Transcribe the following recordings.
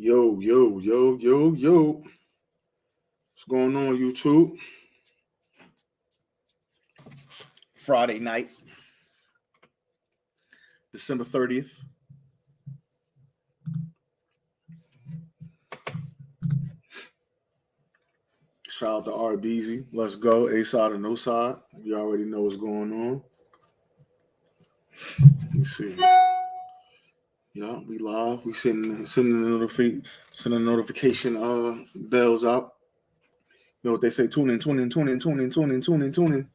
Yo, yo, yo, yo, yo. What's going on, YouTube? Friday night, December 30th. Shout out to RBZ. Let's go. A side or no side. You already know what's going on. Let me see. Yeah, we live. We sending the notification bells out. You know what they say? Tune in, tune in, tune in, tune in, tune in, tune in, tune in.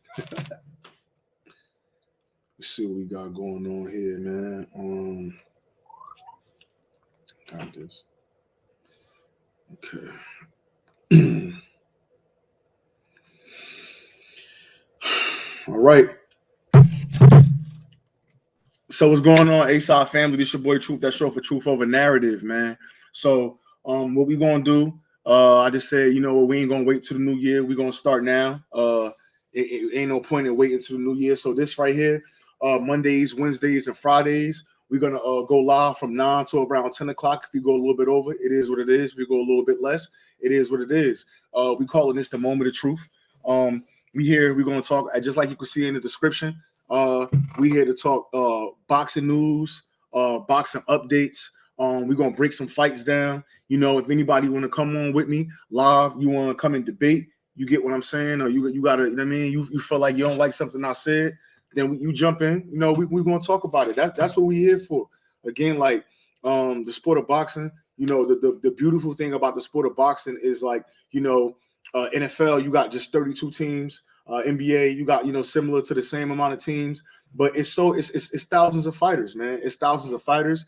Let's see what we got going on here, man. Got this. Okay. All right. So what's going on, A-Side family? This your boy Truth, that show for truth over narrative, man. So what we gonna do? I just said, you know what, we ain't gonna wait till the new year. We're gonna start now. It ain't no point in waiting till the new year. So this right here, Mondays, Wednesdays, and Fridays, we're gonna go live from 9 to around 10 o'clock. If you go a little bit over, it is what it is. If you go a little bit less, it is what it is. We calling this the moment of truth. We're gonna talk, just like you can see in the description. We here to talk boxing news, boxing updates. We're gonna break some fights down. You know, if anybody want to come on with me live, you want to come and debate, you get what I'm saying, or you gotta, you know what I mean, you feel like you don't like something I said, then you jump in. You know, we're gonna talk about it. That's what we here for. Again, like the sport of boxing. You know, the beautiful thing about the sport of boxing is, like, you know, NFL, you got just 32 teams. NBA, you got, you know, similar to the same amount of teams, but it's thousands of fighters, man. It's thousands of fighters.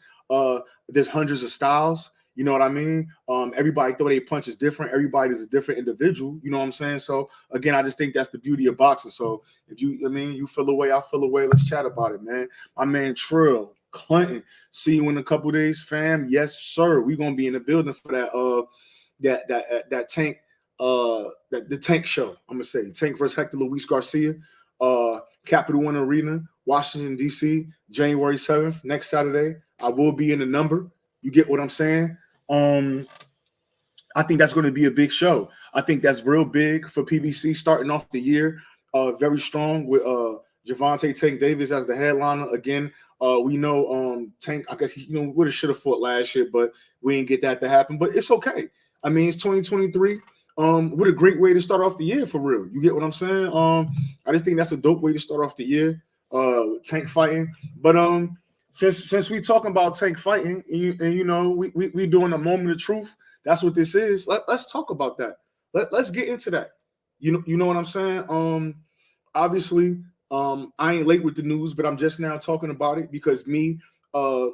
There's hundreds of styles. You know what I mean? Everybody, the way they punch is different. Everybody is a different individual. You know what I'm saying? So again, I just think that's the beauty of boxing. So if you feel away, I feel away. Let's chat about it, man. My man Trill Clinton, see you in a couple days, fam. Yes, sir. We're gonna be in the building for that Tank. The Tank show. I'm gonna say Tank versus Hector Luis Garcia, Capital One Arena, Washington D.C., January 7th, next Saturday. I will be in the number. You get what I'm saying? I think that's going to be a big show. I think that's real big for PBC starting off the year very strong with Gervonta Tank Davis as the headliner. Again, we know Tank, I guess he would have should have fought last year, but we didn't get that to happen. But it's okay. I mean, it's 2023. What a great way to start off the year, for real. You get what I'm saying? I just think that's a dope way to start off the year, Tank fighting. But since we talking about Tank fighting, and you know, we doing a moment of truth. That's what this is. Let's talk about that. Let's get into that. You know what I'm saying? Obviously, I ain't late with the news, but I'm just now talking about it because me, a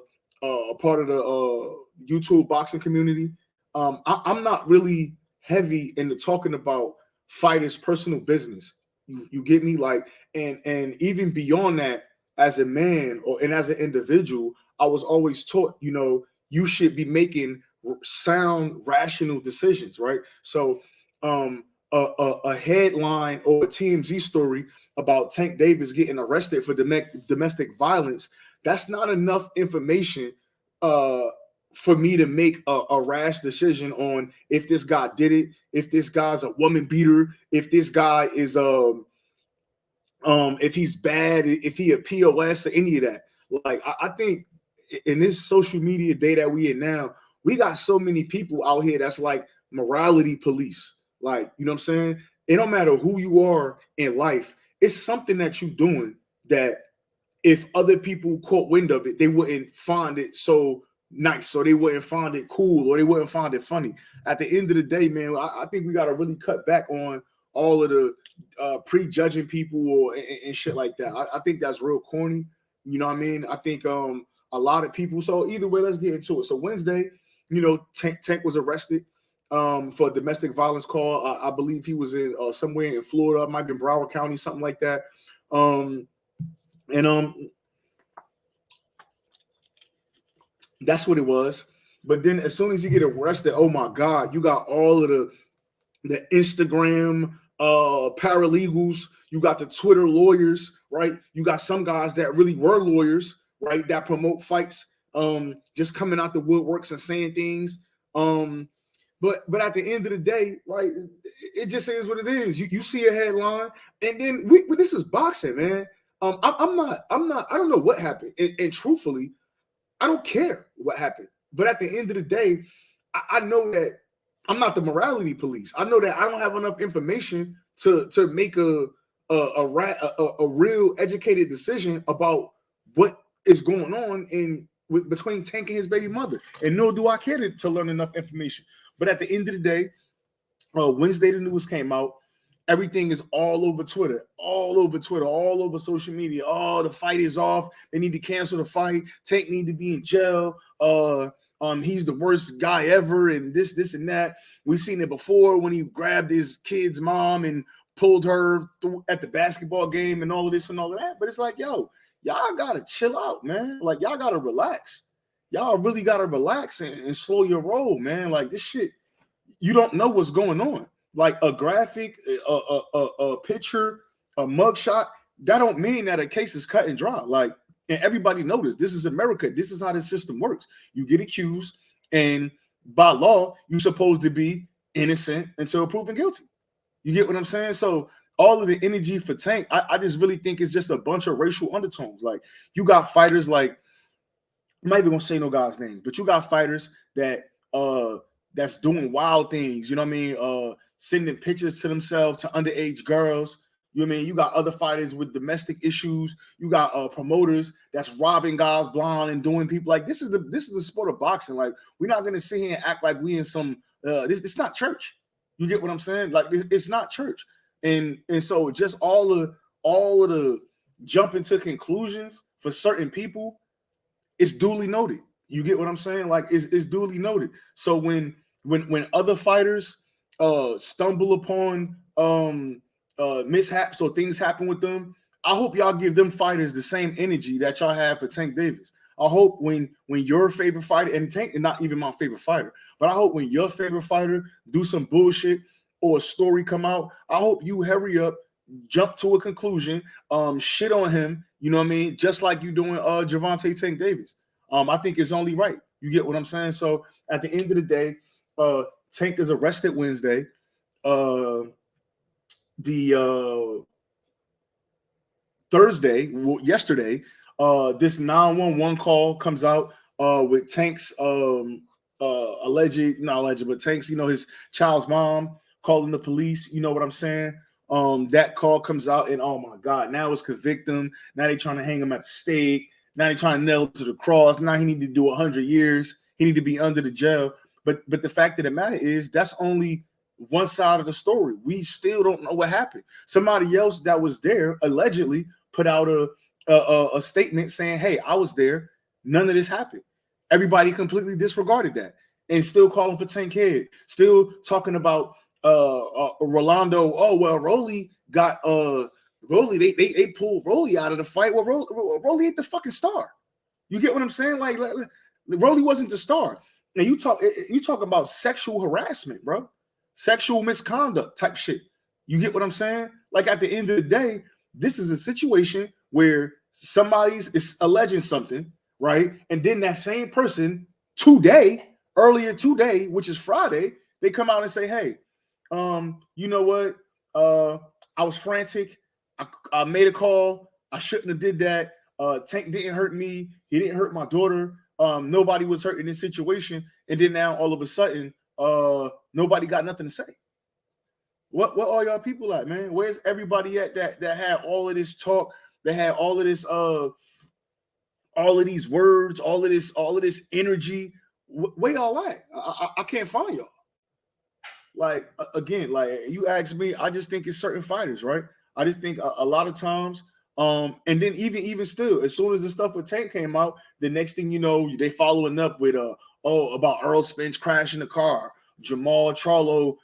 part of the YouTube boxing community, I'm not really heavy into talking about fighters' personal business. You get me? Like, and even beyond that, as a man and as an individual, I was always taught, you know, you should be making sound, rational decisions, right? So, a headline or a TMZ story about Tank Davis getting arrested for domestic violence, that's not enough information for me to make a rash decision on if this guy did it, if this guy's a woman beater, if this guy is if he's bad, if he a POS or any of that. Like, I think in this social media day that we in now, we got so many people out here that's like morality police. Like, you know what I'm saying? It don't matter who you are in life. It's something that you're doing that if other people caught wind of it, they wouldn't find it so nice, so they wouldn't find it cool, or they wouldn't find it funny. At the end of the day, man, I think we got to really cut back on all of the prejudging people and shit like that. I think that's real corny. You know what I mean? I think a lot of people. So either way, let's get into it. So Wednesday, you know, Tank was arrested for a domestic violence call. I believe he was in somewhere in Florida, might be in Broward County, something like that. That's what it was. But then as soon as you get arrested, oh my God, you got all of the Instagram paralegals, you got the Twitter lawyers, right? You got some guys that really were lawyers, right, that promote fights, just coming out the woodworks and saying things But at the end of the day, right, it just is what it is. You see a headline, and then this is boxing, man. I'm not, I don't know what happened. And truthfully, I don't care what happened. But at the end of the day, I know that I'm not the morality police. I know that I don't have enough information to make a real educated decision about what is going on between Tank and his baby mother. And nor do I care to learn enough information. But at the end of the day, Wednesday the news came out. Everything is all over Twitter, all over social media. Oh, the fight is off. They need to cancel the fight. Tank need to be in jail. He's the worst guy ever, and this and that. We've seen it before when he grabbed his kid's mom and pulled her at the basketball game and all of this and all of that. But it's like, yo, y'all gotta chill out, man. Like, y'all gotta relax. Y'all really gotta relax and slow your roll, man. Like, this shit, you don't know what's going on. Like, a graphic, a picture, a mugshot, that don't mean that a case is cut and dry. Like, and everybody knows this is America. This is how the system works. You get accused, and by law, you're supposed to be innocent until proven guilty. You get what I'm saying? So all of the energy for Tank, I just really think it's just a bunch of racial undertones. Like, you got fighters like, I'm not even gonna say no guy's name, but you got fighters that that's doing wild things. You know what I mean? Sending pictures to themselves to underage girls. You know what I mean? You got other fighters with domestic issues. You got promoters that's robbing guys blind and doing people like this is the sport of boxing. Like, we're not gonna sit here and act like we in some it's not church. You get what I'm saying? Like, it's not church. And so just all of the jumping to conclusions for certain people, it's duly noted. You get what I'm saying? Like, it's duly noted. So when other fighters stumble upon mishaps or things happen with them, I hope y'all give them fighters the same energy that y'all have for Tank Davis. I hope when your favorite fighter, and Tank is not even my favorite fighter, but I hope when your favorite fighter do some bullshit or a story come out, I hope you hurry up, jump to a conclusion, shit on him, you know what I mean? Just like you doing Gervonta Tank Davis. I think it's only right. You get what I'm saying? So at the end of the day, Tank is arrested Wednesday. Yesterday, this 911 call comes out with Tank's Tank's, his child's mom calling the police. You know what I'm saying? That call comes out, and oh my God, now it's convict him. Now they trying to hang him at the stake. Now they trying to nail him to the cross. Now he need to do 100 years. He need to be under the jail. But the fact of the matter is, that's only one side of the story. We still don't know what happened. Somebody else that was there allegedly put out a statement saying, "Hey, I was there. None of this happened." Everybody completely disregarded that and still calling for Tank Head. Still talking about Rolando. Oh well, Rolly got Rolly. They pulled Rolly out of the fight. Well, Rolly ain't the fucking star. You get what I'm saying? Like Rolly wasn't the star. Now you talk about sexual harassment, bro. Sexual misconduct type shit. You get what I'm saying? Like, at the end of the day, this is a situation where somebody's is alleging something, right? And then that same person earlier today, which is Friday, they come out and say, "Hey, you know what? I was frantic. I made a call. I shouldn't have did that. Tank didn't hurt me. He didn't hurt my daughter. Nobody was hurt in this situation." And then now all of a sudden, nobody got nothing to say. What are y'all people at, man? Where's everybody at that had all of this talk, that had all of this all of these words, all of this energy? Where y'all at? I can't find y'all. Like, again, like you asked me, I just think it's certain fighters, right? I just think a lot of times, and then even still, as soon as the stuff with Tank came out, the next thing you know, they following up with about Earl Spence crashing the car, Jamal Charlo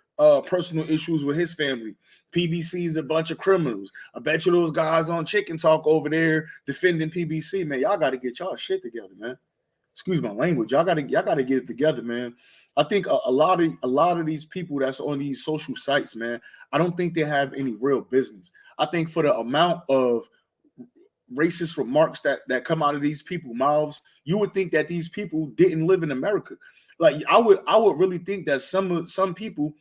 personal issues with his family, PBC's a bunch of criminals. I bet you those guys on Chicken Talk over there defending PBC, man. Y'all got to get y'all shit together, man. Excuse my language. Y'all got to get it together, man. I think a lot of these people that's on these social sites, man, I don't think they have any real business. I think for the amount of racist remarks that come out of these people's mouths, you would think that these people didn't live in America. Like I would really think that some people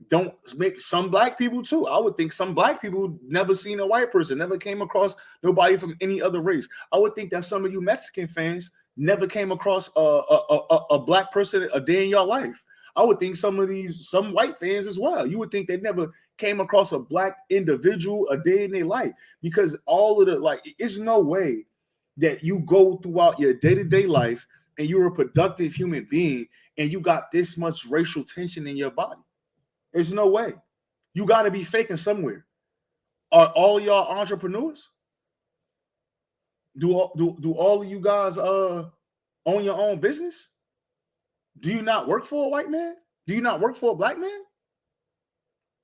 don't make some black people too. I would think some black people never seen a white person, never came across nobody from any other race. I would think that some of you Mexican fans never came across a black person a day in your life. I would think some white fans as well. You would think they never came across a black individual a day in their life, because all of it's no way that you go throughout your day-to-day life and you're a productive human being and you got this much racial tension in your body. There's no way. You got to be faking somewhere. Are all y'all entrepreneurs? Do all of you guys own your own business? Do you not work for a white man? Do you not work for a black man?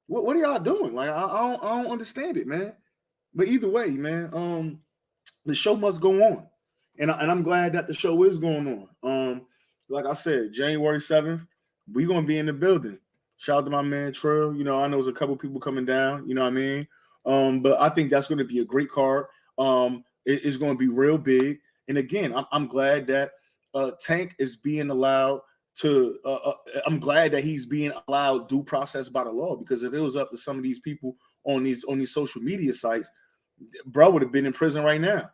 What are y'all doing? Like I don't understand it, man. But either way, man, the show must go on, and I'm glad that the show is going on. Like I said, January 7th, we're gonna be in the building. Shout out to my man Trill. You know, I know there's a couple people coming down. You know what I mean? But I think that's going to be a great card. It's going to be real big. And again, I'm glad that Tank is being allowed to. I'm glad that he's being allowed due process by the law, because if it was up to some of these people on these social media sites, bro would have been in prison right now.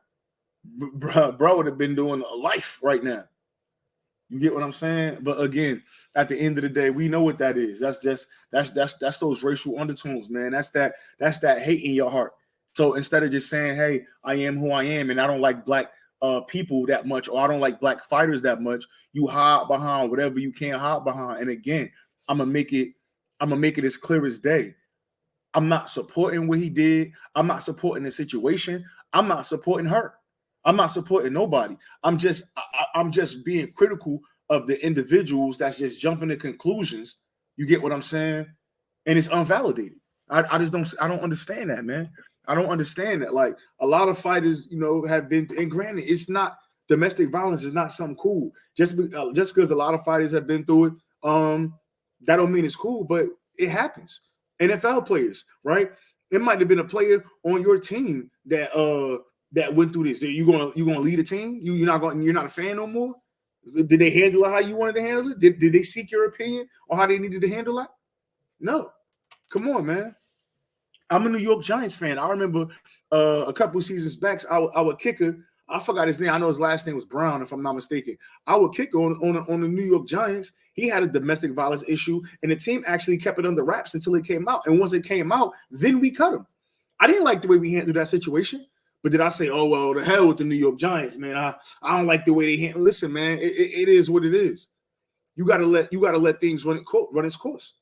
Bro would have been doing a life right now. You get what I'm saying? But again, at the end of the day, we know what that is. That's those racial undertones, man. That's that hate in your heart. So instead of just saying, hey, I am who I am and I don't like black people that much, or I don't like black fighters that much, you hide behind whatever you can hide behind. And again, I'm gonna make it as clear as day. I'm not supporting what he did. I'm not supporting the situation. I'm not supporting her. I'm not supporting nobody. I'm just being critical of the individuals that's just jumping to conclusions. You get what I'm saying? And it's unvalidated. I don't understand that, man. I don't understand that. Like, a lot of fighters, you know, have been, and granted, it's not, domestic violence is not something cool. Just because a lot of fighters have been through it, that don't mean it's cool, but it happens. NFL players, right? It might have been a player on your team that went through this. You gonna lead a team? You're not a fan no more? Did they handle it how you wanted to handle it? Did they seek your opinion on how they needed to handle it? No. Come on, man. I'm a New York Giants fan. I remember a couple seasons back, our kicker, I forgot his name. I know his last name was Brown, if I'm not mistaken. Our kicker on the New York Giants, he had a domestic violence issue, and the team actually kept it under wraps until it came out. And once it came out, then we cut him. I didn't like the way we handled that situation. But did I say, oh, well, the hell with the New York Giants, man? I don't like the way they handle. Listen, man, it is what it is. You gotta let things run its course.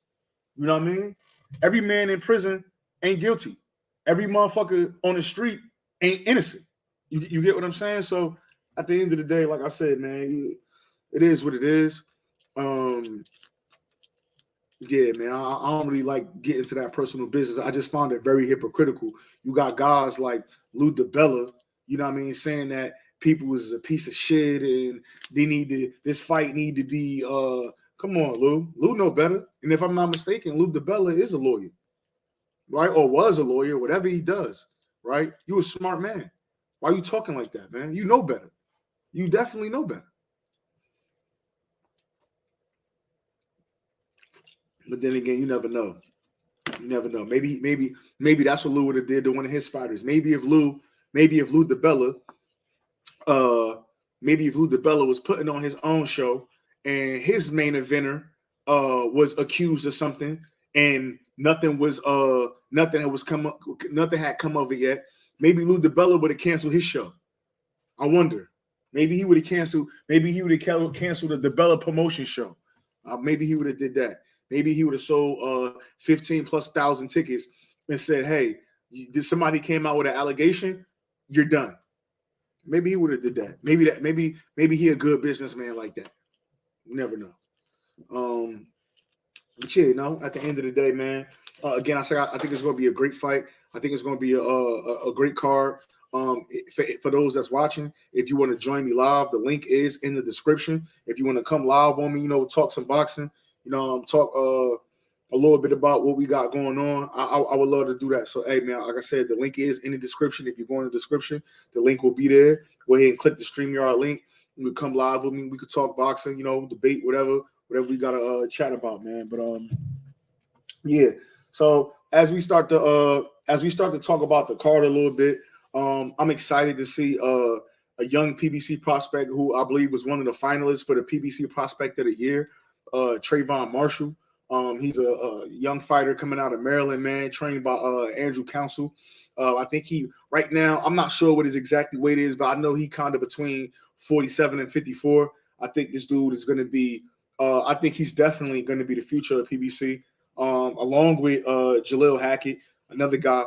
You know what I mean? Every man in prison ain't guilty. Every motherfucker on the street ain't innocent. You get what I'm saying? So at the end of the day, like I said, man, it is what it is. Yeah, man, I don't really like getting into that personal business. I just found it very hypocritical. You got guys like Lou DiBella, you know what I mean, saying that people is a piece of shit and this fight need to be come on, Lou. Lou know better. And if I'm not mistaken, Lou DiBella is a lawyer, right? Or was a lawyer, whatever he does, right? You a smart man. Why are you talking like that, man? You know better. You definitely know better. But then again, you never know. You never know. Maybe that's what Lou would have did to one of his fighters. Maybe if Lou DiBella was putting on his own show and his main eventer was accused of something and nothing had come of it yet, maybe Lou DiBella would have canceled his show. I wonder. Maybe he would have canceled the DiBella promotion show. Maybe he would have did that. Maybe he would have sold 15,000+ tickets and said, hey, somebody came out with an allegation, you're done. Maybe he would have did that. Maybe he a good businessman like that. You never know. But yeah, at the end of the day, man, again, I think it's going to be a great fight. I think it's going to be a great card. For those that's watching, if you want to join me live, the link is in the description. If you want to come live on me, talk some boxing, talk a little bit about what we got going on, I would love to do that. So, hey, man, like I said, the link is in the description. If you go in the description, the link will be there. Go ahead and click the StreamYard link. You can come live with me. We could talk boxing, debate, whatever. whatever we gotta chat about, man. But yeah. So as we start to talk about the card a little bit, I'm excited to see a young PBC prospect who I believe was one of the finalists for the PBC Prospect of the Year, Trayvon Marshall. He's a young fighter coming out of Maryland, man, trained by Andrew Council. I think he right now, I'm not sure what his exact weight is, but I know he kind of between 47 and 54. I think this dude is going to be, I think he's definitely going to be the future of PBC, along with Jaleel Hackett, another guy.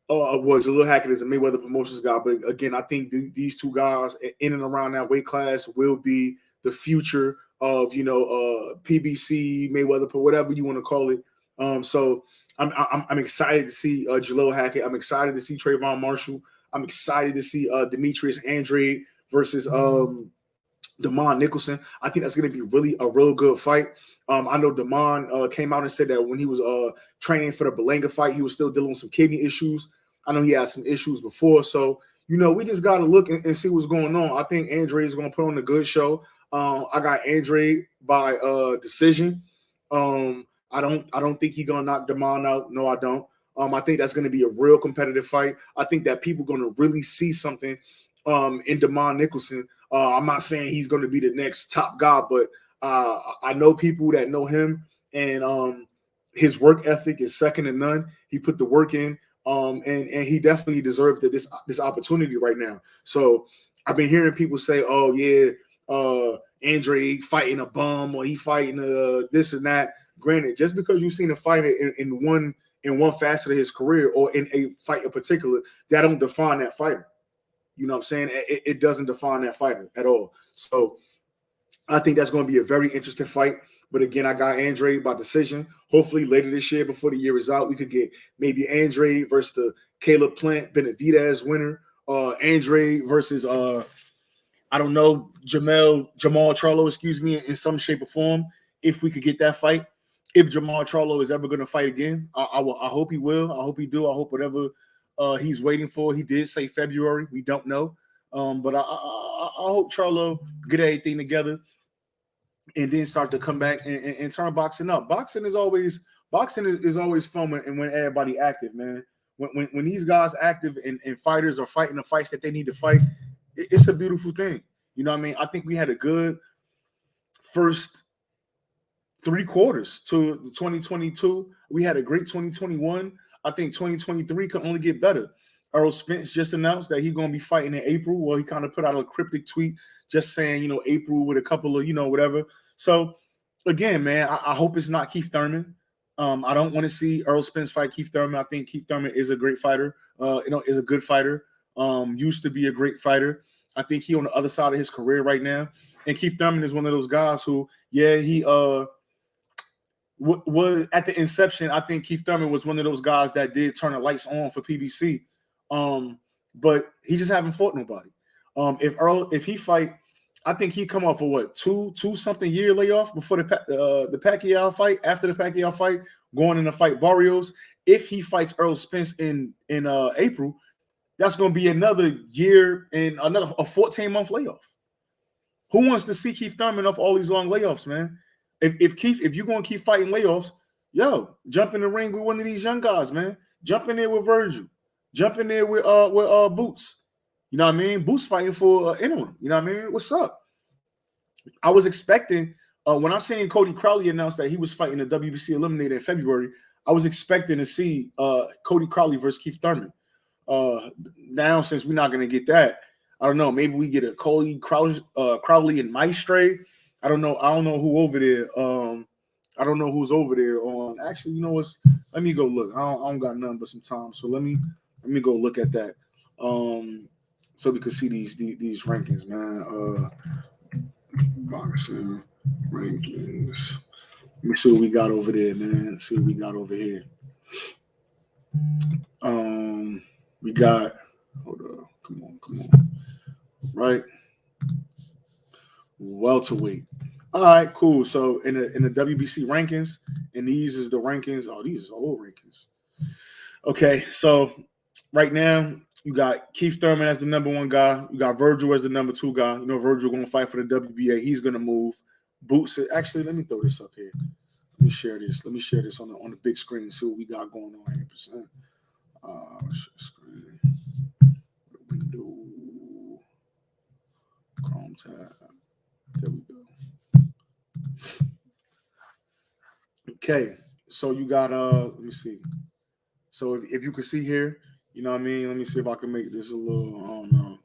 Well, Jaleel Hackett is a Mayweather Promotions guy, but again, I think these two guys in and around that weight class will be the future of PBC, Mayweather, whatever you want to call it. So I'm excited to see Jaleel Hackett. I'm excited to see Trayvon Marshall. I'm excited to see Demetrius Andrade versus Damon Nicholson. I think that's going to be really a real good fight. I know Damon came out and said that when he was training for the Berlanga fight, he was still dealing with some kidney issues. I know he had some issues before. So, we just got to look and see what's going on. I think Andrade is going to put on a good show. I got Andrade by decision. I don't think he's going to knock Damon out. No, I don't. I think that's going to be a real competitive fight. I think that people are going to really see something in Damon Nicholson. I'm not saying he's going to be the next top guy, but I know people that know him, and his work ethic is second to none. He put the work in, and he definitely deserved this opportunity right now. So I've been hearing people say, "Oh yeah, Andrade fighting a bum, or he fighting this and that." Granted, just because you've seen a fighter in one facet of his career or in a fight in particular, that don't define that fighter. You know what I'm saying? It doesn't define that fighter at all. So I think that's going to be a very interesting fight. But again, I got Andrade by decision. Hopefully later this year, before the year is out, we could get maybe Andrade versus the Caleb Plant Benavidez winner. Andrade versus I don't know, Jamal Charlo, in some shape or form. If we could get that fight, if Jamal Charlo is ever going to fight again, I hope he will. I hope he do. I hope whatever he's waiting for. He did say February. We don't know. But I hope Charlo get everything together and then start to come back and turn boxing up. Boxing is always fun when everybody active, man. When these guys active and fighters are fighting the fights that they need to fight, it's a beautiful thing. You know what I mean? I think we had a good first 3 quarters to 2022. We had a great 2021. I think 2023 can only get better. Errol Spence just announced that he's going to be fighting in April. Well, he kind of put out a cryptic tweet just saying, April with a couple of, whatever. So, again, man, I hope it's not Keith Thurman. I don't want to see Errol Spence fight Keith Thurman. I think Keith Thurman is a great fighter, is a good fighter, used to be a great fighter. I think he on the other side of his career right now. And Keith Thurman is one of those guys who, he was at the inception. I think Keith Thurman was one of those guys that did turn the lights on for PBC. But he just haven't fought nobody. If he fight, I think he come off of two something year layoff before the Pacquiao fight. After the Pacquiao fight, going in to fight Barrios. If he fights Errol Spence in April, that's going to be another year and a 14-month layoff. Who wants to see Keith Thurman off all these long layoffs, man? If you're going to keep fighting layoffs, jump in the ring with one of these young guys, man. Jump in there with Virgil. Jump in there with Boots. You know what I mean? Boots fighting for interim. You know what I mean? What's up? I was expecting when I seen Cody Crowley announce that he was fighting the WBC Eliminator in February, I was expecting to see Cody Crowley versus Keith Thurman. Now, since we're not going to get that, I don't know. Maybe we get a Cody Crowley and Maestre. I don't know. I don't know who over there. I don't know who's over there on. Actually, you know what? Let me go look. I don't got nothing but some time, so let me go look at that. So we can see these rankings, man. Boxing rankings. Let me see what we got over there, man. See what we got over here. We got. Hold up. Come on. Right. Welterweight. All right, cool. So in the WBC rankings, and these is the rankings. Oh, these are old rankings. Okay, so right now you got Keith Thurman as the number 1 guy. You got Virgil as the number 2 guy. Virgil going to fight for the WBA. He's going to move. Boots. Actually, let me throw this up here. Let me share this. Let me share this on the big screen. See what we got going on 100%. Share screen. Window. Chrome tab. There we go. Okay. So you got let me see. So if you can see here, you know what I mean? Let me see if I can make this a little, I don't know.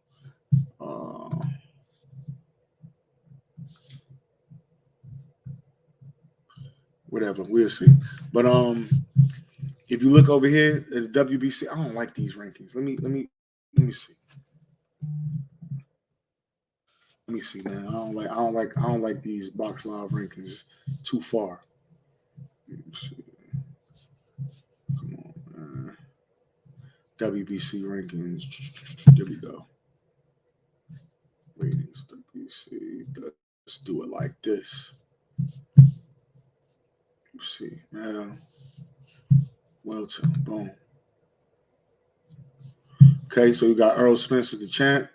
Whatever, we'll see. But if you look over here at the WBC, I don't like these rankings. Let me see. Let me see, man. I don't like these Box Live rankings too far. Let me see. Come on, man. WBC rankings. There we go. Ratings WBC. Let's do it like this. Let's see, man. Welton, boom. Okay, so you got Earl Spence as the champ.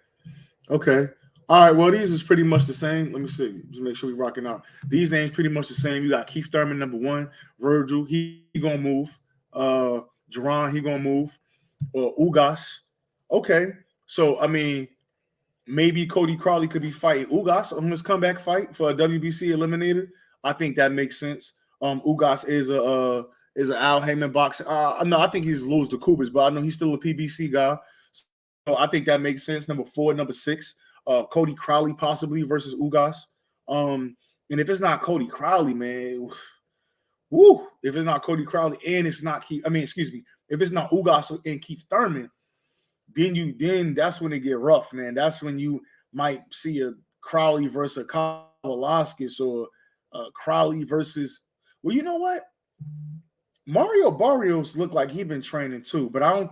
Okay. All right, well, these is pretty much the same. Let me see. Just make sure we rocking out. These names pretty much the same. You got Keith Thurman, number 1. Virgil, he gonna move. Jerron, he gonna move. Ugas. Okay. So, I mean, maybe Cody Crowley could be fighting Ugas on his comeback fight for a WBC eliminator. I think that makes sense. Ugas is an Al Heyman boxer. No, I think he's lose to Kubis, but I know he's still a PBC guy. So I think that makes sense. Number 4, number 6. Cody Crowley possibly versus Ugas. And if it's not Cody Crowley, man, woo! If it's not Cody Crowley and it's not Keith, if it's not Ugas and Keith Thurman, then that's when it get rough, man. That's when you might see a Crowley versus a Kavalaskis or Crowley versus. Well, you know what? Mario Barrios looked like he'd been training too, but I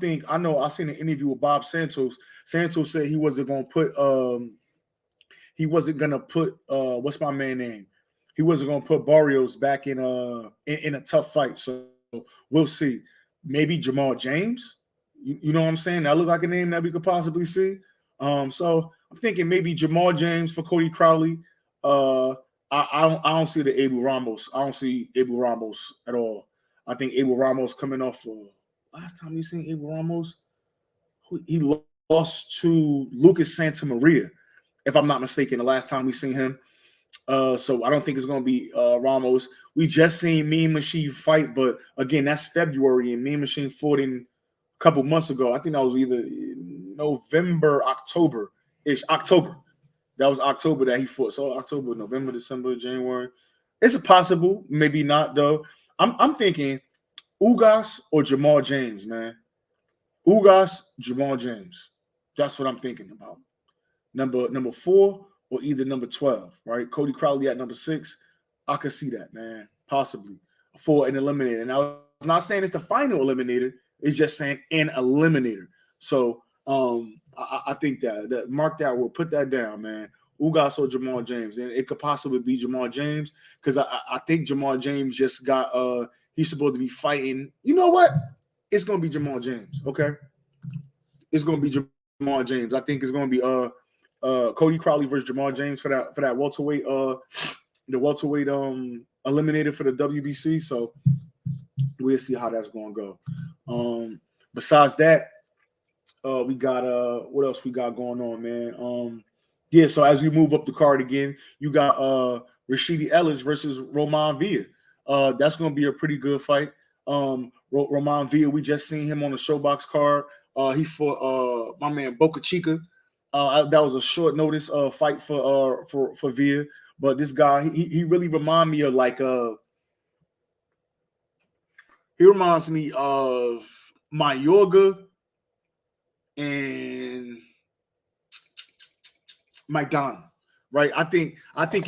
seen an interview with Bob Santos. Santos said he wasn't gonna put what's my man name? He wasn't gonna put Barrios back in a tough fight. So we'll see. Maybe Jamal James. You know what I'm saying? That looked like a name that we could possibly see. So I'm thinking maybe Jamal James for Cody Crowley. I don't see the Abel Ramos. I don't see Abel Ramos at all. I think Abel Ramos coming off last time we seen Abel Ramos, he lost to Lucas Santamaria, if I'm not mistaken, the last time we seen him. So I don't think it's going to be Ramos. We just seen Mean Machine fight, but again, that's February, and Mean Machine fought in a couple months ago. I think that was either November, October-ish. October. That was October that he fought. So October, November, December, January. It's a possible, maybe not though. I'm thinking Ugas or Jamal James, man. Ugas, Jamal James. That's what I'm thinking about. Number 4 or either number 12, right? Cody Crowley at number 6. I could see that, man. Possibly for an eliminator. And I'm not saying it's the final eliminator. It's just saying an eliminator. So I think that mark that. We'll put that down, man. Ugas or Jamal James, and it could possibly be Jamal James because I think Jamal James just got he's supposed to be fighting. You know what? It's gonna be Jamal James. Okay, it's gonna be Jamal James. I think it's gonna be Cody Crowley versus Jamal James for that welterweight the welterweight eliminated for the WBC. So we'll see how that's gonna go. Besides that, we got what else we got going on, man? Yeah, so as we move up the card again, you got Rashidi Ellis versus Roman Villa. That's going to be a pretty good fight. Roman Villa, we just seen him on the Showbox card. He fought my man Boca Chica. That was a short notice fight for Villa, but this guy he really reminds me of he reminds me of Mayorga and Maidana, right? I think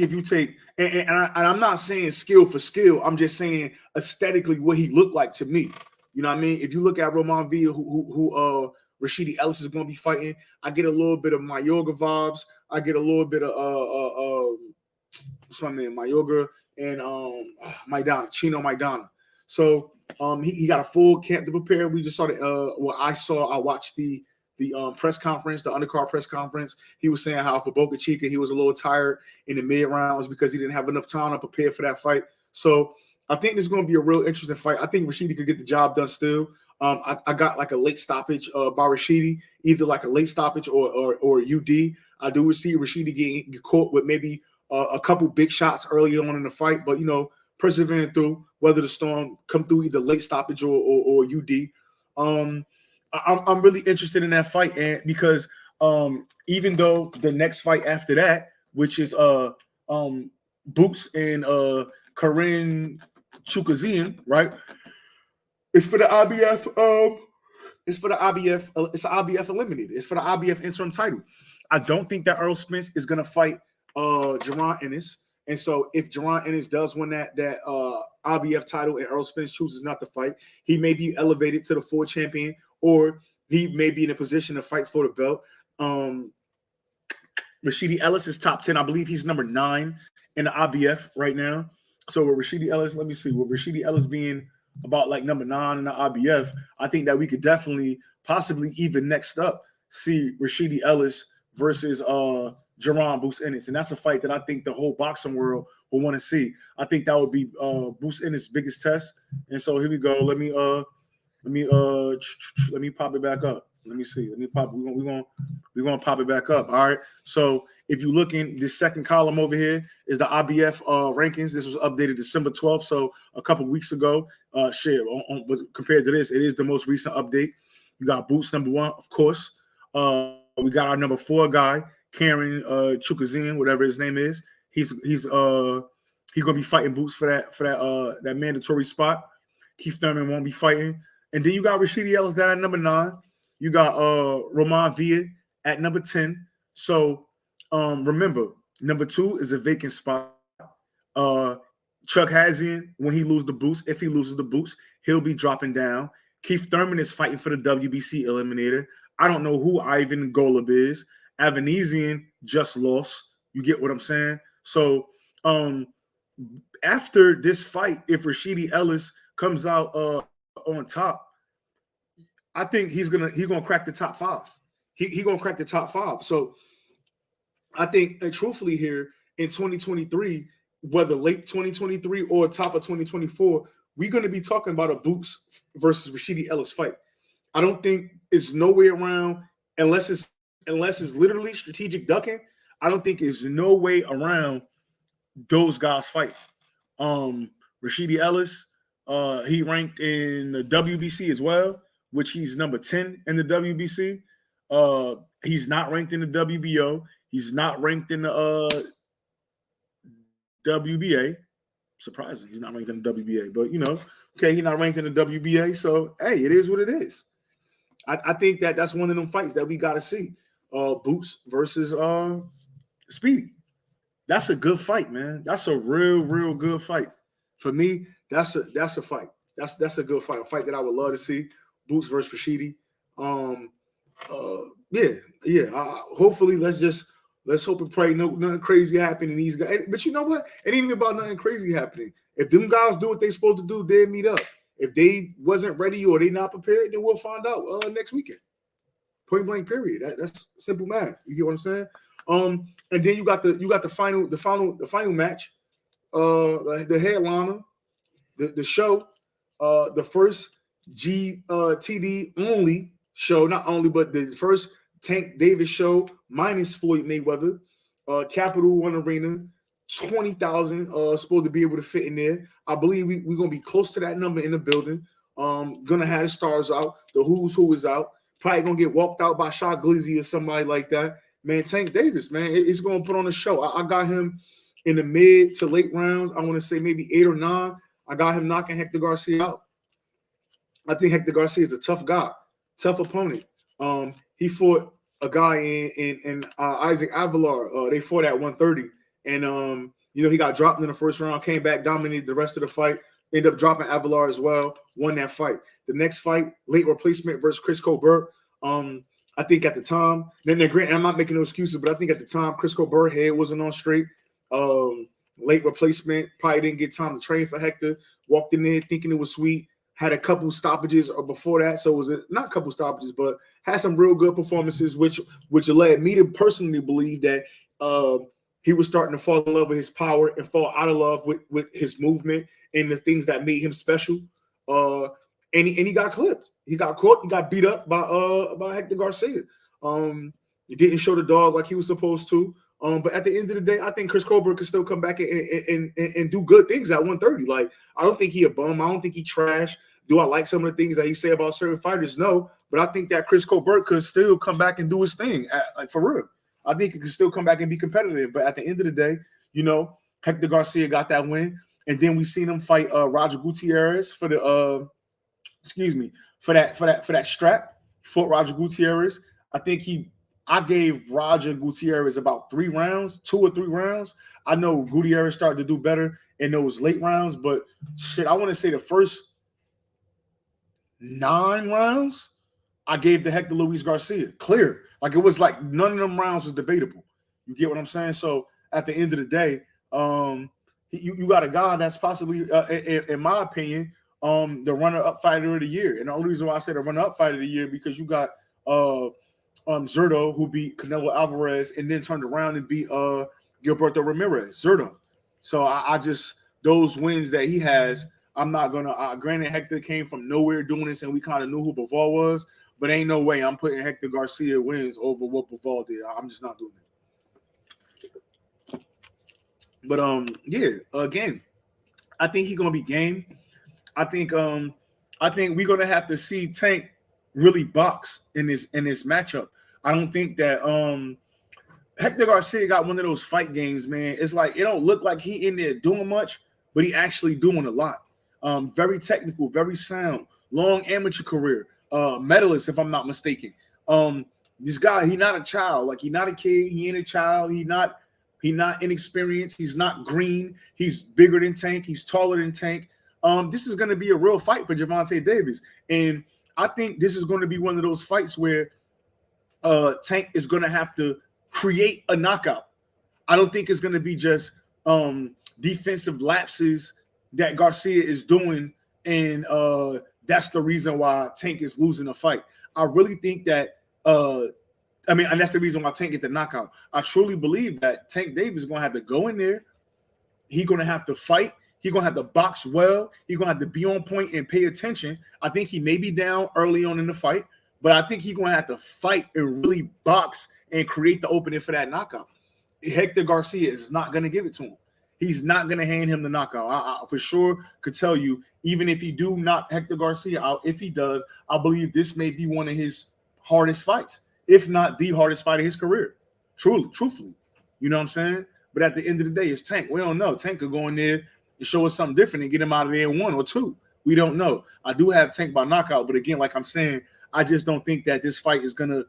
if you take and I'm not saying skill for skill, I'm just saying aesthetically what he looked like to me. You know what I mean? If you look at Roman Villa, who Rashidi Ellis is going to be fighting, I get a little bit of Mayorga vibes. I get a little bit of what's my name, Mayorga and Maidana, Chino Maidana. So he got a full camp to prepare. We just saw I watched the press conference, the undercard press conference. He was saying how for Boca Chica, he was a little tired in the mid rounds because he didn't have enough time to prepare for that fight. So I think this is going to be a real interesting fight. I think Rashidi could get the job done still. I got like a late stoppage by Rashidi, either like a late stoppage or UD. I do see Rashidi getting caught with maybe a couple big shots early on in the fight, but, you know, persevering through, weather the storm, come through either late stoppage or UD. I'm really interested in that fight, and because even though the next fight after that, which is Boots and Karin Chukazian, right? It's for the IBF. It's for the IBF. It's an IBF eliminated. It's for the IBF interim title. I don't think that Errol Spence is gonna fight Jaron Ennis. And so if Jaron Ennis does win that IBF title and Errol Spence chooses not to fight, he may be elevated to the full champion, or he may be in a position to fight for the belt. Rashidi Ellis is top 10. I believe he's number 9 in the IBF right now. So with Rashidi Ellis, let me see. With Rashidi Ellis being about like number 9 in the IBF, I think that we could definitely, possibly even next up, see Rashidi Ellis versus Jaron Boots Ennis. And that's a fight that I think the whole boxing world will want to see. I think that would be Boots Ennis' biggest test. And so here we go. Let me pop it back up. Let me see. Let me pop. We're gonna pop it back up. All right. So if you look in this second column over here is the IBF rankings. This was updated December 12th, so a couple weeks ago. But compared to this, it is the most recent update. You got Boots number 1, of course. We got our number 4 guy, Karin Chukazian, whatever his name is. He's gonna be fighting Boots for that mandatory spot. Keith Thurman won't be fighting. And then you got Rashidi Ellis down at number 9. You got Roman Villa at number 10. So remember, number 2 is a vacant spot. Chuck Hazian, when he loses the Boots, if he loses the Boots, he'll be dropping down. Keith Thurman is fighting for the WBC eliminator. I don't know who Ivan Golub is. Avanesian just lost. You get what I'm saying? So after this fight, if Rashidi Ellis comes out on top, I think he's gonna crack the top 5. He gonna crack the top 5. So I think, and truthfully here in 2023, whether late 2023 or top of 2024, we're gonna be talking about a Boots versus Rashidi Ellis fight. I don't think it's no way around unless it's literally strategic ducking. I don't think there's no way around those guys fight. Rashidi Ellis, he ranked in the WBC as well, which he's number 10 in the WBC. He's not ranked in the WBO. He's not ranked in the WBA. Surprising, he's not ranked in the WBA. But, you know, okay, he's not ranked in the WBA. So, hey, it is what it is. I think that's one of them fights that we got to see. Boots versus Speedy. That's a good fight, man. That's a real good fight. For me, that's a fight. That's a good fight. A fight that I would love to see. Boots versus Rashidi. Hopefully, let's hope and pray nothing crazy happening. These guys, but you know what? It ain't even about nothing crazy happening. If them guys do what they supposed to do, they'll meet up. If they wasn't ready or they not prepared, then we'll find out next weekend. Point blank. Period. That's simple math. You get what I'm saying? And then you got the final match. The headliner, the show, the first GTD only show, not only, but the first Tank Davis show minus Floyd Mayweather, Capital One Arena, 20,000 supposed to be able to fit in there. I believe we're gonna be close to that number in the building. Gonna have the stars out, the who's who is out. Probably gonna get walked out by Shah Glizzy or somebody like that. Man, Tank Davis, man, he's gonna put on a show. I got him in the mid to late rounds. I want to say maybe 8 or 9. I got him knocking Hector Garcia out. I think Hector Garcia is a tough guy, tough opponent. He fought a guy in Isaac Avalar. They fought at 130, and he got dropped in the first round. Came back, dominated the rest of the fight. Ended up dropping Avalar as well. Won that fight. The next fight, late replacement versus Chris Colbert. I think at the time, I'm not making no excuses, but I think at the time, Chris Colbert head wasn't on straight. Late replacement, probably didn't get time to train for Hector. Walked in there thinking it was sweet. had a couple stoppages or before that, so it was not a couple stoppages, but had some real good performances, which led me to personally believe that he was starting to fall in love with his power and fall out of love with his movement and the things that made him special. And he got clipped. He got caught. He got beat up by Hector Garcia. He didn't show the dog like he was supposed to. But at the end of the day, I think Chris Colbert could still come back and do good things at 130. Like, I don't think he a bum. I don't think he trash. Do I like some of the things that he say about certain fighters? No. But I think that Chris Colbert could still come back and do his thing, like for real. I think he could still come back and be competitive. But at the end of the day, you know, Hector Garcia got that win. And then we seen him fight Roger Gutierrez for the for that strap. He fought Roger Gutierrez. I gave Roger Gutierrez about 2 or 3 rounds. I know Gutierrez started to do better in those late rounds, but shit, I want to say the first 9 rounds, I gave to Hector Luis Garcia. Clear. Like, it was like none of them rounds was debatable. You get what I'm saying? So at the end of the day, you got a guy that's possibly, in my opinion, the runner-up fighter of the year. And the only reason why I say the runner-up fighter of the year, because you got Zurdo, who beat Canelo Alvarez and then turned around and beat Gilberto Ramirez, Zurdo. So I just, those wins that he has, I'm not going to, granted Hector came from nowhere doing this and we kind of knew who Bivol was, but ain't no way I'm putting Hector Garcia wins over what Bivol did. I'm just not doing it. But yeah, again, I think he's gonna be game. I think we're gonna have to see Tank really box in this matchup. I don't think that Hector Garcia got one of those fight games, man. It's like it don't look like he in there doing much, but he actually doing a lot. Very technical, very sound, long amateur career, medalist, if I'm not mistaken. This guy, he not a child, like he not a kid, he ain't a child, he not inexperienced, he's not green, he's bigger than Tank, he's taller than Tank. This is going to be a real fight for Gervonta Davis, and I think this is going to be one of those fights where Tank is going to have to create a knockout. I don't think it's going to be just defensive lapses that Garcia is doing, and that's the reason why Tank is losing a fight. I really think that, and that's the reason why Tank get the knockout. I truly believe that Tank Davis is going to have to go in there. He's going to have to fight. He's going to have to box well. He's going to have to be on point and pay attention. I think he may be down early on in the fight, but I think he's going to have to fight and really box and create the opening for that knockout. Hector Garcia is not going to give it to him. He's not going to hand him the knockout. I for sure could tell you, even if he do knock Hector Garcia out, if he does, I believe this may be one of his hardest fights, if not the hardest fight of his career. Truthfully. You know what I'm saying? But at the end of the day, it's Tank. We don't know. Tank could go in there and show us something different and get him out of there in 1 or 2. We don't know. I do have Tank by knockout, but again, like I'm saying, I just don't think that this fight is gonna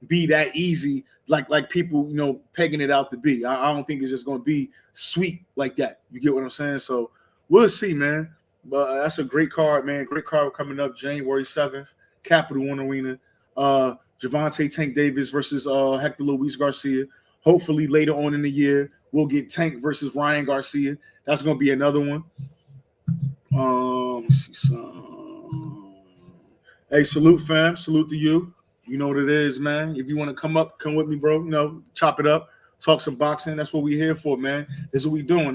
be that easy, like people, pegging it out to be. I don't think it's just gonna be sweet like that. You get what I'm saying? So we'll see, man. But that's a great card, man. Great card coming up January 7th, Capital One Arena. Gervonta Tank Davis versus Hector Luis Garcia. Hopefully later on in the year, we'll get Tank versus Ryan Garcia. That's going to be another one. Let's see some. Hey, salute, fam. Salute to you. You know what it is, man. If you want to come up, come with me, bro. Chop it up. Talk some boxing. That's what we here for, man. This is what we doing.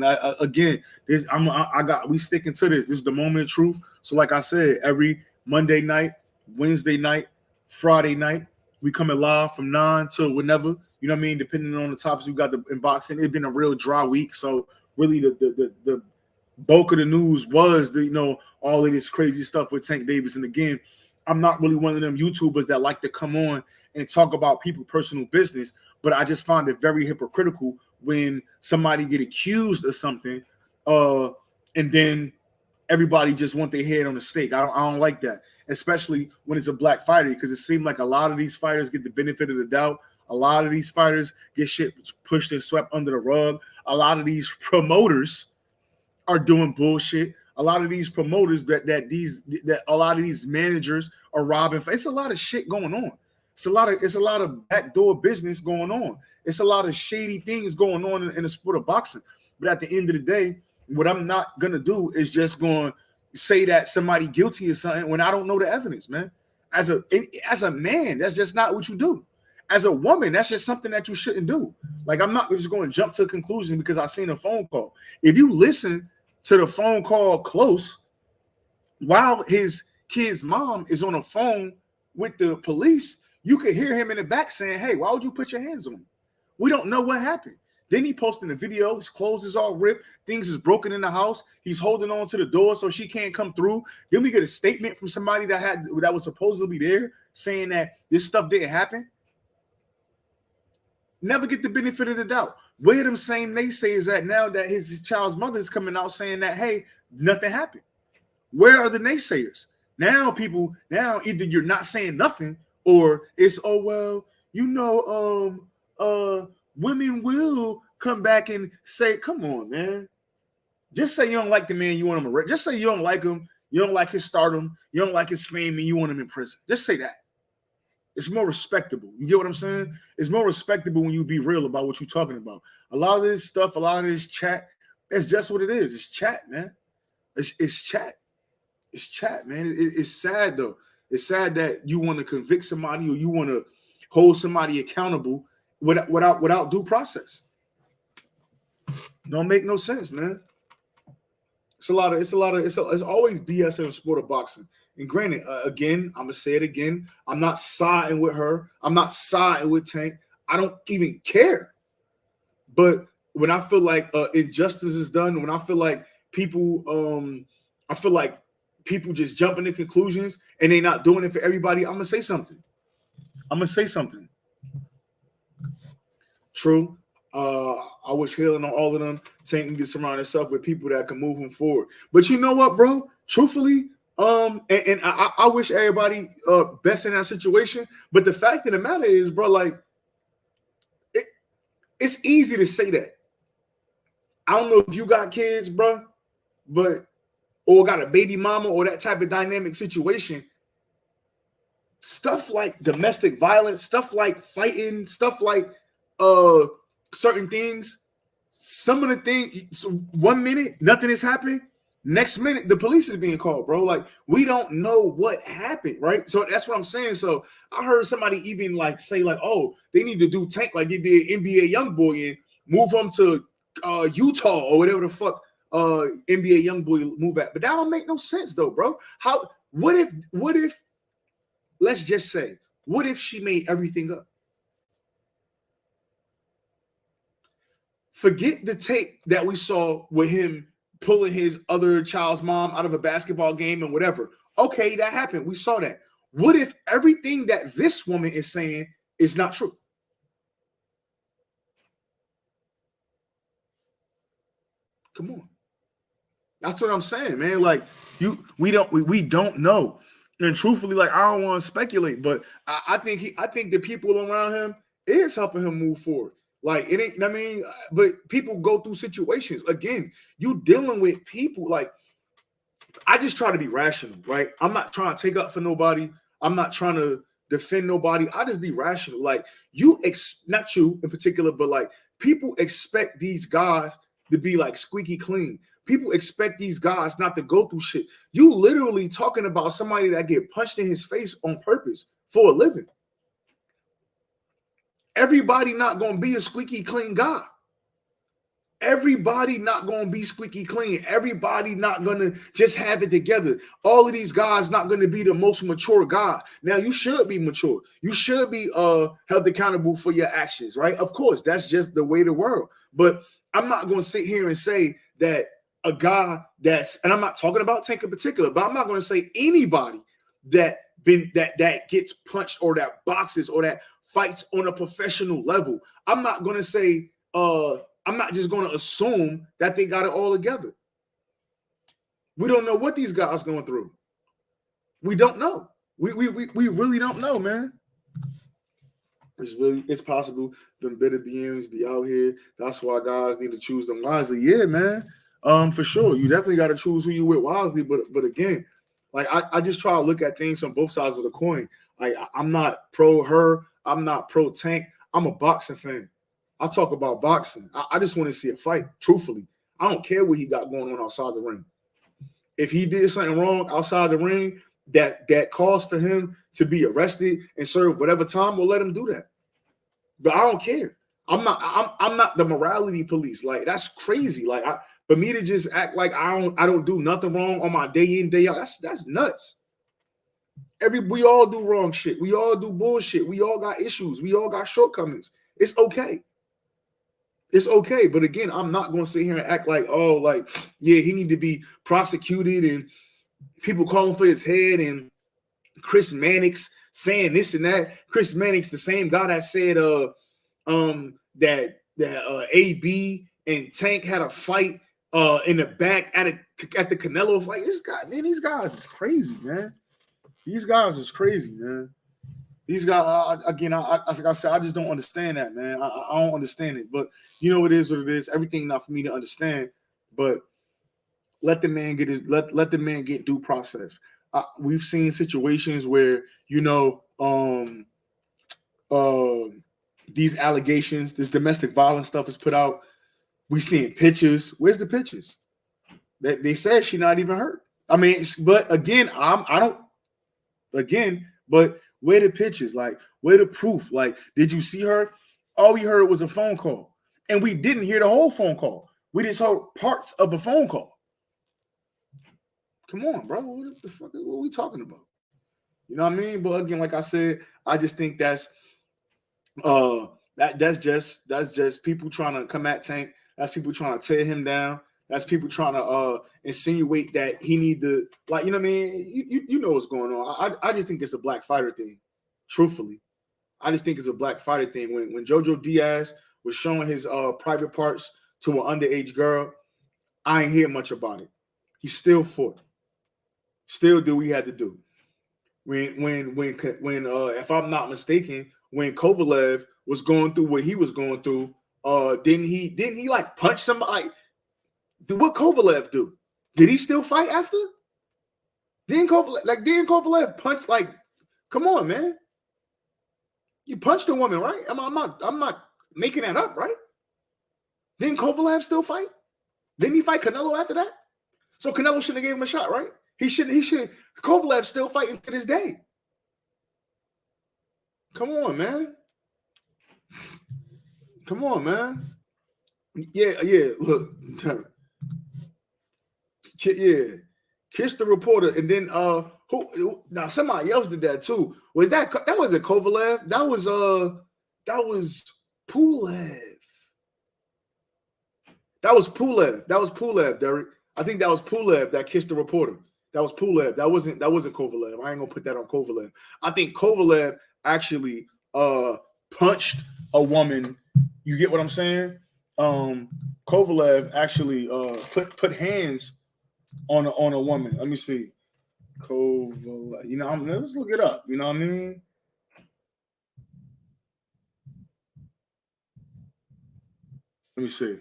We sticking to this. This is the moment of truth. So like I said, every Monday night, Wednesday night, Friday night, we coming live from 9 to whenever. You know what I mean? Depending on the topics we got in boxing. It's been a real dry week. So really the bulk of the news was all of this crazy stuff with Tank Davis. And again, I'm not really one of them YouTubers that like to come on and talk about people's personal business, but I just find it very hypocritical when somebody get accused of something and then everybody just want their head on the stake. I don't like that, especially when it's a black fighter, because it seems like a lot of these fighters get the benefit of the doubt. A lot of these fighters get shit pushed and swept under the rug. A lot of these promoters are doing bullshit. A lot of these promoters that a lot of these managers are robbing. It's a lot of shit going on. It's a lot of backdoor business going on. It's a lot of shady things going on in the sport of boxing. But at the end of the day, what I'm not gonna do is just going say that somebody guilty of something when I don't know the evidence, man. As a man, that's just not what you do. As a woman, that's just something that you shouldn't do. Like, I'm not just going to jump to a conclusion because I seen a phone call. If you listen to the phone call close, while his kid's mom is on the phone with the police, you could hear him in the back saying, hey, why would you put your hands on him? We don't know what happened. Then he posted a video. His clothes is all ripped. Things is broken in the house. He's holding on to the door so she can't come through. Then we get a statement from somebody that was supposedly there saying that this stuff didn't happen. Never get the benefit of the doubt. Where them same naysayers at now that his child's mother is coming out saying that, hey, nothing happened? Where are the naysayers? Now either you're not saying nothing or it's, oh, well, women will come back and say, come on, man. Just say you don't like the man, you want him arrested. Just say you don't like him, you don't like his stardom, you don't like his fame, and you want him in prison. Just say that. It's more respectable. You get what I'm saying? It's more respectable when you be real about what you're talking about. A lot of this stuff, a lot of this chat, it's just what it is. It's chat, man. It's chat. It's chat, man. It's sad, though. It's sad that you want to convict somebody or you want to hold somebody accountable without due process. Don't make no sense, man. It's always BS in the sport of boxing. And granted, again, I'm gonna say it again. I'm not siding with her. I'm not siding with Tank. I don't even care. But when I feel like injustice is done, when I feel like people just jumping to conclusions and they not doing it for everybody, I'm gonna say something. True. I wish healing on all of them. Tank can surround himself with people that can move him forward. But you know what, bro? Truthfully, and I wish everybody best in that situation. But the fact of the matter is, bro, like it's easy to say that. I don't know if you got kids, bro, or got a baby mama or that type of dynamic situation. Stuff like domestic violence, stuff like fighting, stuff like certain things. Some of the things, 1 minute nothing is happening. Next minute, the police is being called, bro. Like, we don't know what happened, right? So that's what I'm saying. So I heard somebody even like say, like, oh, they need to do Tank like they did NBA Youngboy and move him to Utah or whatever the fuck NBA Youngboy move at. But that don't make no sense, though, bro. What if, let's just say, what if she made everything up? Forget the tape that we saw with him pulling his other child's mom out of a basketball game and whatever. Okay, that happened. We saw that. What if everything that this woman is saying is not true? Come on. That's what I'm saying, man. Like, we don't know. And truthfully, like, I don't want to speculate, but I think the people around him is helping him move forward. Like, it ain't, I mean, but people go through situations. Again, you dealing with people. Like, I just try to be rational, right? I'm not trying to take up for nobody. I'm not trying to defend nobody. I just be rational. Like, not you in particular, but like, people expect these guys to be like squeaky clean. People expect these guys not to go through shit. You literally talking about somebody that get punched in his face on purpose for a living. Everybody not going to be a squeaky clean guy. Everybody not going to be squeaky clean. Everybody not going to just have it together. All of these guys not going to be the most mature guy. Now, you should be mature. You should be held accountable for your actions, right? Of course, that's just the way of the world. But I'm not going to sit here and say that a guy and I'm not talking about Tank in particular, but I'm not going to say anybody that gets punched or that boxes or that fights on a professional level. I'm not going to say, I'm not just going to assume that they got it all together. We don't know what these guys going through. We don't know. We really don't know, man. It's possible them bitter BMs be out here. That's why guys need to choose them wisely. Yeah, man. For sure. You definitely got to choose who you with wisely. But again, like I just try to look at things from both sides of the coin. Like, I'm not pro her. I'm not pro Tank. I'm a boxing fan. I talk about boxing. I just want to see a fight, truthfully. I don't care what he got going on outside the ring. if he did something wrong outside the ring that caused for him to be arrested and serve whatever time, we'll let him do that. But I don't care. I'm not the morality police. Like, that's crazy. Like, for me to just act like I don't do nothing wrong on my day in, day out, that's nuts. We all do wrong shit. We all do bullshit. We all got issues. We all got shortcomings. It's okay. It's okay. But again, I'm not going to sit here and act like, oh, like, yeah, he need to be prosecuted and people calling for his head and Chris Mannix saying this and that. Chris Mannix, the same guy that said that AB and Tank had a fight in the back at the Canelo fight. This guy, man, these guys is crazy, man. These guys is crazy, man. These guys, again, like I said, I just don't understand that, man. I don't understand it. But you know, it is what it is. Everything not for me to understand. But let the man get let the man get due process. We've seen situations where, you know, these allegations, this domestic violence stuff is put out. We seeing pictures. Where's the pictures? That they said she not even hurt. I mean, but again, but where the pictures? Like, where the proof? Like, did you see her? All we heard was a phone call. And we didn't hear the whole phone call. We just heard parts of a phone call. Come on, bro. What the fuck? What are we talking about? You know what I mean? But again, like I said, I just think that's just people trying to come at Tank. That's people trying to tear him down. That's people trying to insinuate that he need to, like, you know what I mean? You know what's going on. I just think it's a black fighter thing. Truthfully, I just think it's a black fighter thing. When Jojo Diaz was showing his private parts to an underage girl, I ain't hear much about it. He still fought. Still did what he had to do. When if I'm not mistaken, when Kovalev was going through what he was going through, didn't he like punch somebody? What Kovalev do? Did he still fight after? Didn't Kovalev punch? Like, come on, man. You punched a woman, right? I'm not making that up, right? Didn't Kovalev still fight? Didn't he fight Canelo after that? So Canelo shouldn't have gave him a shot, right? He should. Kovalev still fighting to this day. Come on, man. Come on, man. Yeah. Look, yeah. Kiss the reporter, and then who? Now somebody else did that too. That wasn't Kovalev? That was Pulev. That was Pulev, Derek. I think that was Pulev that kissed the reporter. That was Pulev. That wasn't Kovalev. I ain't gonna put that on Kovalev. I think Kovalev actually punched a woman. You get what I'm saying? Kovalev actually put hands on a woman. Let me see. Kovalev. You know, let's look it up. You know what I mean? Let me see.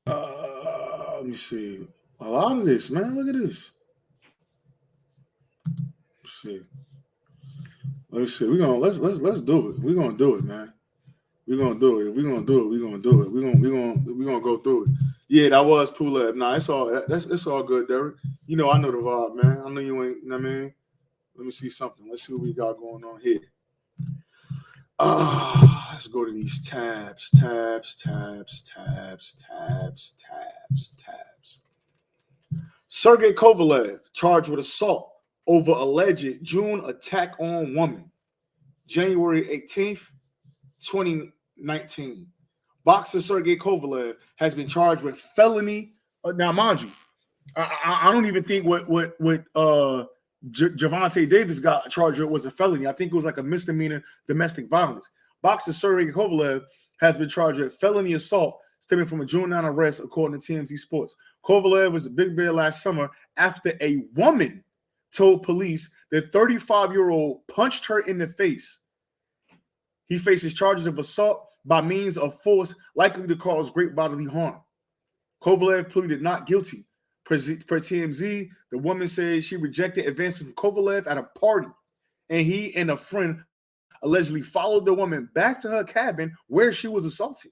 Let me see. A lot of this, man. Look at this. Let's see. Let's do it. We're gonna do it, man. We're gonna do it. We're gonna do it. We're gonna go through it. Yeah, that was Pulev. Nah, it's all good, Derek. You know, I know the vibe, man. I know you ain't, you know what I mean? Let me see something. Let's see what we got going on here. Let's go to these tabs. Sergey Kovalev charged with assault over alleged June attack on woman. January 18th, 2019. Boxer Sergey Kovalev has been charged with felony. Now, mind you, I don't even think what Gervonta Davis got charged with was a felony. I think it was like a misdemeanor domestic violence. Boxer Sergey Kovalev has been charged with felony assault stemming from a June 9 arrest, according to TMZ Sports. Kovalev was a big bear last summer after a woman told police that 35-year-old punched her in the face. He faces charges of assault by means of force likely to cause great bodily harm. Kovalev pleaded not guilty. Per TMZ, the woman said she rejected advances from Kovalev at a party, and he and a friend allegedly followed the woman back to her cabin where she was assaulted.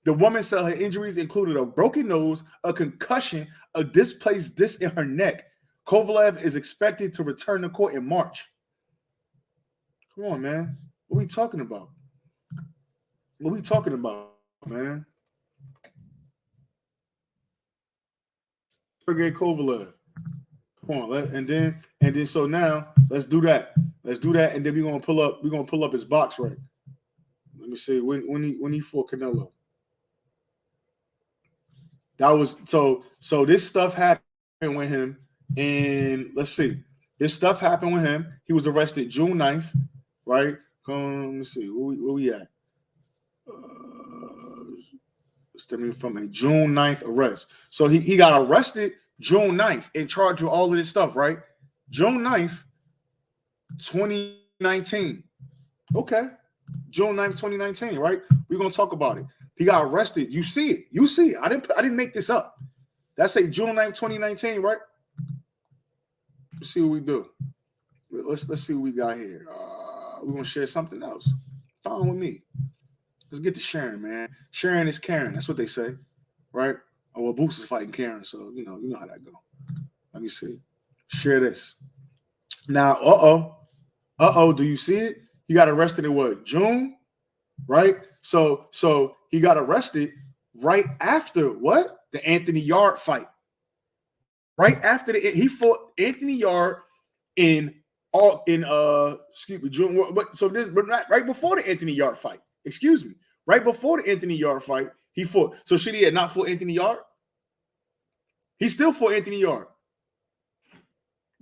The woman said her injuries included a broken nose, a concussion, a displaced disc in her neck. Kovalev is expected to return to court in March. Come on, man. What are we talking about? What are we talking about, man? Sergey Kovalev. Come on, and then so now let's do that. Let's do that, and then we're gonna pull up his box rate. Let me see when he fought Canelo. That was so this stuff happened with him, and let's see. This stuff happened with him. He was arrested June 9th, right? Let me see, where we at? Stemming from a June 9th arrest. So he got arrested June 9th in charge of all of this stuff, right? June 9th, 2019. Okay. June 9th, 2019, right? We're gonna talk about it. He got arrested. You see it. You see it. I didn't make this up. That's a June 9th, 2019, right? Let's see what we do. Let's see what we got here. We're gonna share something else. Fine with me. Let's get to sharing, man. Sharing is caring. That's what they say, right? Oh, well, Boots is fighting Karen, so you know how that go. Let me see. Share this. Now, do you see it? He got arrested in what? June, right? So he got arrested right after what? The Anthony Yarde fight. Right after he fought Anthony Yarde in June. But so this right before the Anthony Yarde fight. Excuse me. Right before the Anthony Yarde fight, he fought. So should he have not fought Anthony Yarde? He still fought Anthony Yarde.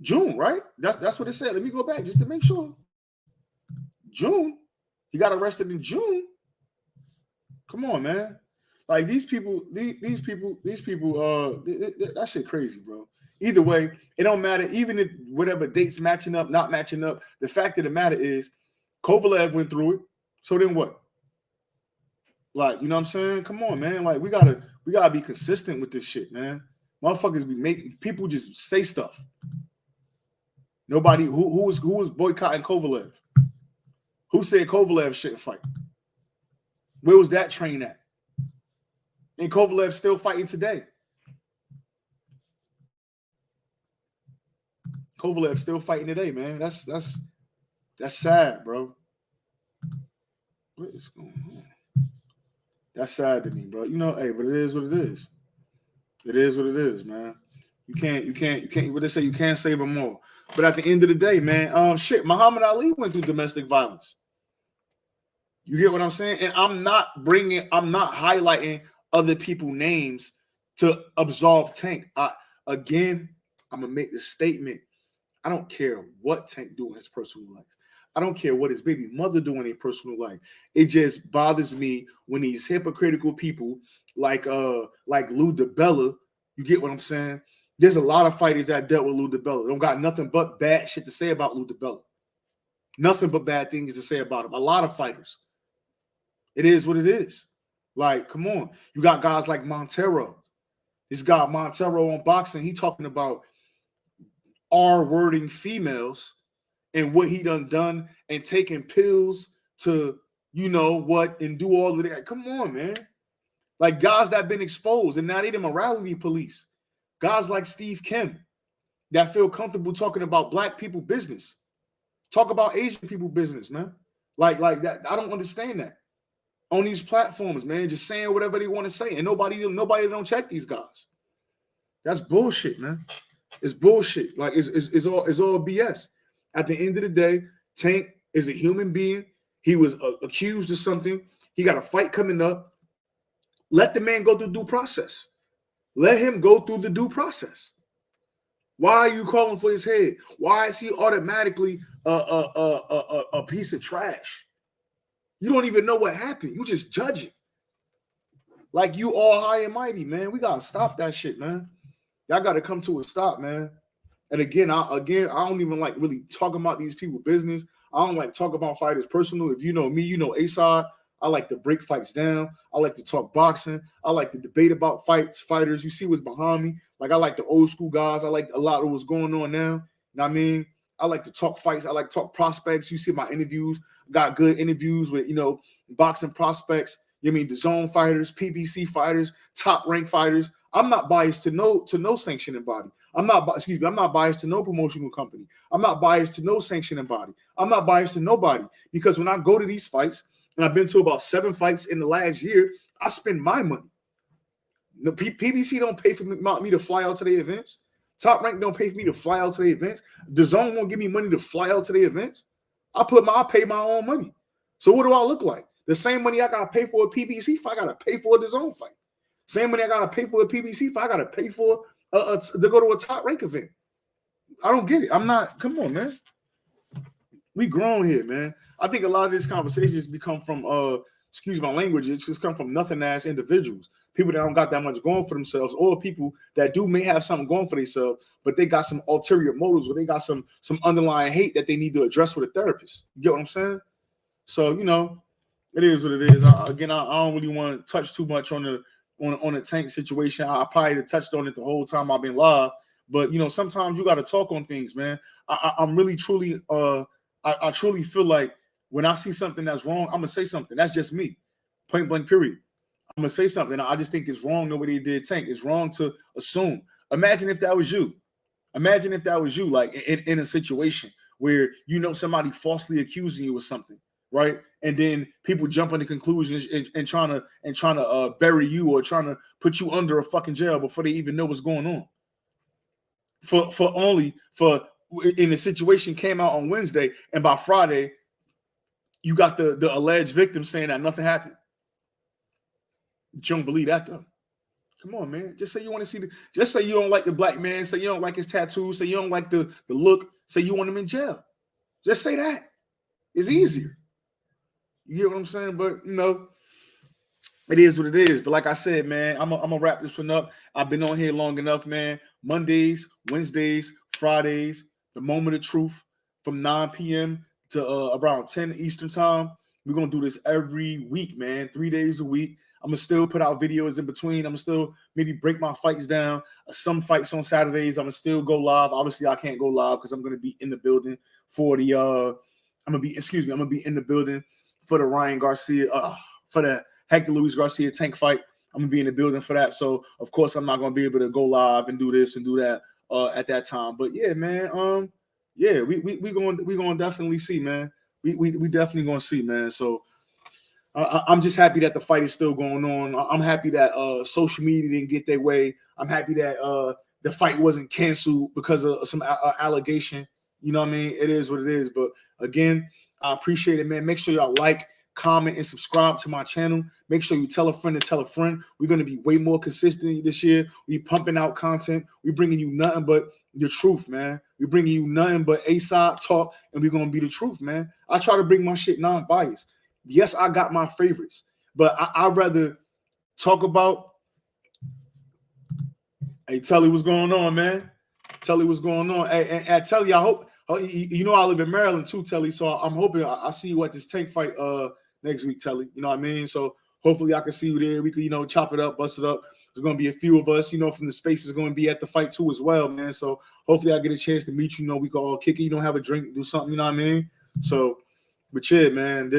June, right? That's what it said. Let me go back just to make sure. June. He got arrested in June. Come on, man. Like these people, that shit crazy, bro. Either way, it don't matter. Even if whatever dates matching up, not matching up, the fact of the matter is Kovalev went through it. So then what? Like, you know what I'm saying? Come on, man. Like, we gotta be consistent with this shit, man. Motherfuckers be making people just say stuff. Nobody who was boycotting Kovalev. Who said Kovalev shouldn't fight? Where was that train at? And Kovalev still fighting today. Kovalev still fighting today, man. That's sad, bro. What is going on? That's sad to me, bro. You know, hey, but it is what it is. It is what it is, man. You can't. What they say, you can't save them all. But at the end of the day, man, Muhammad Ali went through domestic violence. You get what I'm saying? And I'm not highlighting other people's names to absolve Tank. I'm gonna make this statement. I don't care what Tank do in his personal life. I don't care what his baby mother do in their personal life. It just bothers me when these hypocritical people like Lou DiBella, you get what I'm saying? There's a lot of fighters that dealt with Lou DiBella. Don't got nothing but bad shit to say about Lou DiBella. Nothing but bad things to say about him. A lot of fighters. It is what it is. Like, come on. You got guys like Montero. This guy Montero on boxing, he talking about R-wording females and what he done and taking pills to, you know what, and do all of that. Come on, man. Like guys that been exposed and now they the morality police. Guys like Steve Kim that feel comfortable talking about black people business. Talk about Asian people business, man. Like that. I don't understand that. On these platforms, man, just saying whatever they want to say. And nobody don't check these guys. That's bullshit, man. It's bullshit. Like it's all BS. At the end of the day, Tank is a human being. He was accused of something. He got a fight coming up. Let the man go through due process. Let him go through the due process. Why are you calling for his head? Why is he automatically a piece of trash? You don't even know what happened. You just judge it. Like you all high and mighty, man. We gotta stop that shit, man. Y'all gotta come to a stop, man. And again, I don't even like really talking about these people's business. I don't like talk about fighters personal. If you know me, you know A-Side. I like to break fights down. I like to talk boxing. I like to debate about fighters. You see what's behind me. Like I like the old school guys. I like a lot of what's going on now. You know what I mean? I like to talk fights. I like to talk prospects. You see my interviews. Got good interviews with, boxing prospects. You know what I mean? The zone fighters, PBC fighters, top rank fighters. I'm not biased to no sanctioning body. I'm not biased to no promotional company. I'm not biased to no sanctioning body. I'm not biased to nobody, because when I go to these fights, and I've been to about 7 fights in the last year, I spend my money. The PBC don't pay for me to fly out to the events. Top Rank don't pay for me to fly out to the events. The Zone won't give me money to fly out to the events. I pay my own money. So what do I look like? The same money I gotta pay for a PBC fight, I gotta pay for a DAZN fight. Same money I gotta pay for a PBC fight, I gotta pay for to go to a Top Rank event. I don't get it. I'm not. Come on, man. We grown here, man. I think a lot of this conversation has become from excuse my language, it's just come from nothing ass individuals, people that don't got that much going for themselves, or people that may have something going for themselves, but they got some ulterior motives, or they got some underlying hate that they need to address with a therapist. You get what I'm saying? So, you know, it is what it is. I don't really want to touch too much on the Tank situation. I probably touched on it the whole time I've been live, but you know, sometimes you got to talk on things, man. I'm really truly I truly feel like when I see something that's wrong, I'm gonna say something. That's just me, point blank, period. I'm gonna say something. I just think it's wrong. Nobody did Tank. It's wrong to assume. Imagine if that was you. Imagine if that was you, like in a situation where you know somebody falsely accusing you of something, right? And then people jump into conclusions and trying to bury you, or trying to put you under a fucking jail before they even know what's going on. In the situation came out on Wednesday, and by Friday, you got the alleged victim saying that nothing happened. You don't believe that, though. Come on, man. Just say you want to see just say you don't like the black man. Say you don't like his tattoos. Say you don't like the look. Say you want him in jail. Just say that. It's easier. You get what I'm saying? But, you know, it is what it is. But like I said, man, I'm gonna wrap this one up. I've been on here long enough, man. Mondays, Wednesdays, Fridays, the moment of truth from 9 p.m. to around 10 Eastern time. We're gonna do this every week, man. 3 days a week. I'm gonna still put out videos in between. I'm gonna still maybe break my fights down. Some fights on Saturdays, I'm gonna still go live. Obviously, I can't go live because I'm gonna be in the building for the I'm gonna be in the building for the Ryan Garcia, for the Hector Luis Garcia Tank fight. I'm gonna be in the building for that. So of course I'm not gonna be able to go live and do this and do that at that time. But yeah, man, yeah, we gonna definitely see, man. We definitely gonna see, man. So I'm just happy that the fight is still going on. I'm happy that social media didn't get their way. I'm happy that the fight wasn't canceled because of some allegation. You know what I mean? It is what it is. But again, I appreciate it, man. Make sure y'all like, comment, and subscribe to my channel. Make sure you tell a friend to tell a friend. We're going to be way more consistent this year. We pumping out content. We bringing you nothing but the truth, man. We bringing you nothing but A-side talk, and we're going to be the truth, man. I try to bring my shit non-biased. Yes, I got my favorites, but I'd rather talk about. Hey, Telly, what's going on, man? Telly, what's going on? Hey, Telly, I hope you know I live in Maryland too, Telly. So I'm hoping I see you at this Tank fight next week, Telly. You know what I mean? So hopefully I can see you there. We could, you know, chop it up, bust it up. There's going to be a few of us, you know, from the space is going to be at the fight too as well, man. So hopefully I get a chance to meet you. You know, we can all kick it. You don't have a drink, do something. You know what I mean? So. But yeah, man,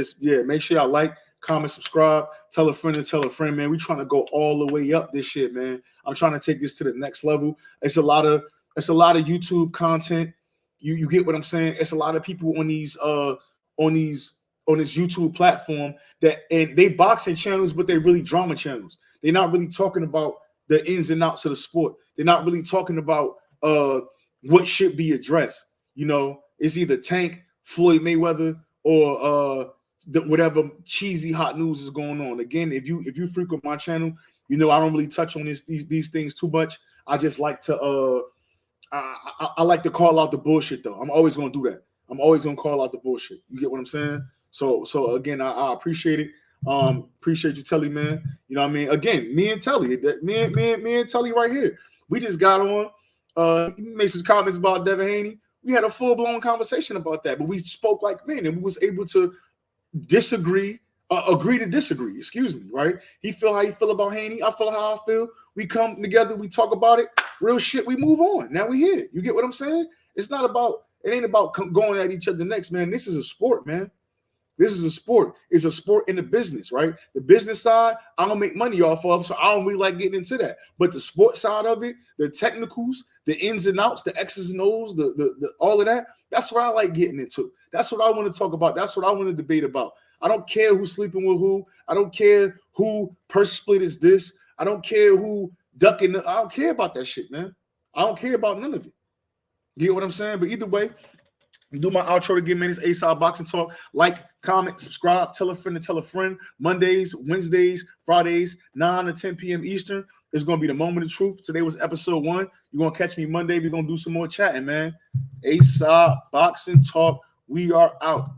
make sure y'all like, comment, subscribe, tell a friend to tell a friend, man. We trying to go all the way up this shit, man. I'm trying to take this to the next level. It's a lot of YouTube content. You get what I'm saying? It's a lot of people on this YouTube platform and they boxing channels, but they really drama channels. They're not really talking about the ins and outs of the sport. They're not really talking about what should be addressed. You know, it's either Tank, Floyd Mayweather, or whatever cheesy hot news is going on. Again, if you frequent my channel, you know I don't really touch on these things too much. I just like to I like to call out the bullshit though. I'm always gonna do that. I'm always gonna call out the bullshit. You get what I'm saying? So again, I appreciate it. Appreciate you, Telly, man. You know what I mean? Again, me and Telly, me and Telly right here. We just got on. He made some comments about Devin Haney. We had a full-blown conversation about that, but we spoke like men, and we was able to agree to disagree, excuse me, right? He feel how he feel about Haney. I feel how I feel. We come together, we talk about it, real shit, we move on. Now we here. You get what I'm saying? It ain't about going at each other next, man. This is a sport, man. This is a sport. It's a sport in the business, right? The business side, I don't make money off of, so I don't really like getting into that. But the sports side of it, the technicals, the ins and outs, the X's and O's, the all of that, that's what I like getting into. That's what I want to talk about. That's what I want to debate about. I don't care who's sleeping with who. I don't care who purse split is this. I don't care who ducking. I don't care about that shit, man. I don't care about none of it. You get what I'm saying? But either way, do my outro again, man. It's A-Side Boxing Talk. Like, comment, subscribe, tell a friend to tell a friend. Mondays, Wednesdays, Fridays, 9 to 10 p.m. Eastern. It's going to be the moment of truth. Today was episode 1. You're going to catch me Monday. We're going to do some more chatting, man. A-Side Boxing Talk. We are out.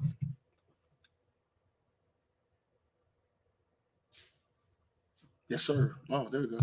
Yes, sir. Oh, there we go.